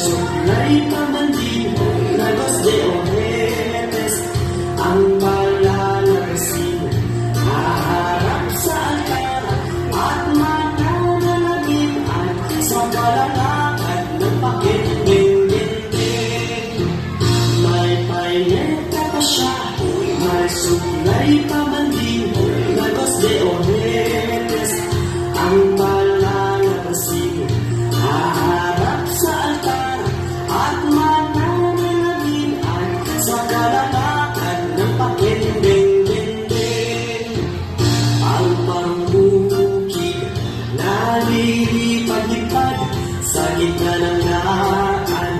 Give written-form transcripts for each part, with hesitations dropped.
suklay pamandin na Los de Ojetes. Ang malalagasin haharap sa altar at mananalagian sa kalalakad ng pakit-ding-ding-ding. May paineta pa siya, may suklay pamandin na Los de Ojetes. Ang malalagasin haharap sa altar at mananalagian sa kalalakad ng pakit-ding-ding-ding. Ang pambukid nalilipad-lipad sa gitna ng daan,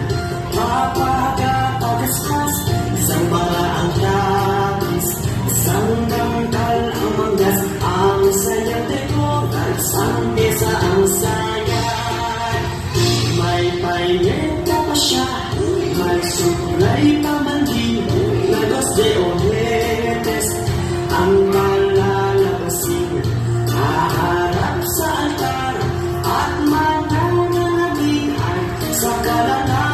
papagapagaspas isang baraang tapis, isang damdal ang manggas, ang sayang dekoran, isang mesa ang sayang. May paineta pa siya, may suklay pamandin na Los de Ojetes. Ang malalagasin haharap sa altar at mananalagian sa kalalakad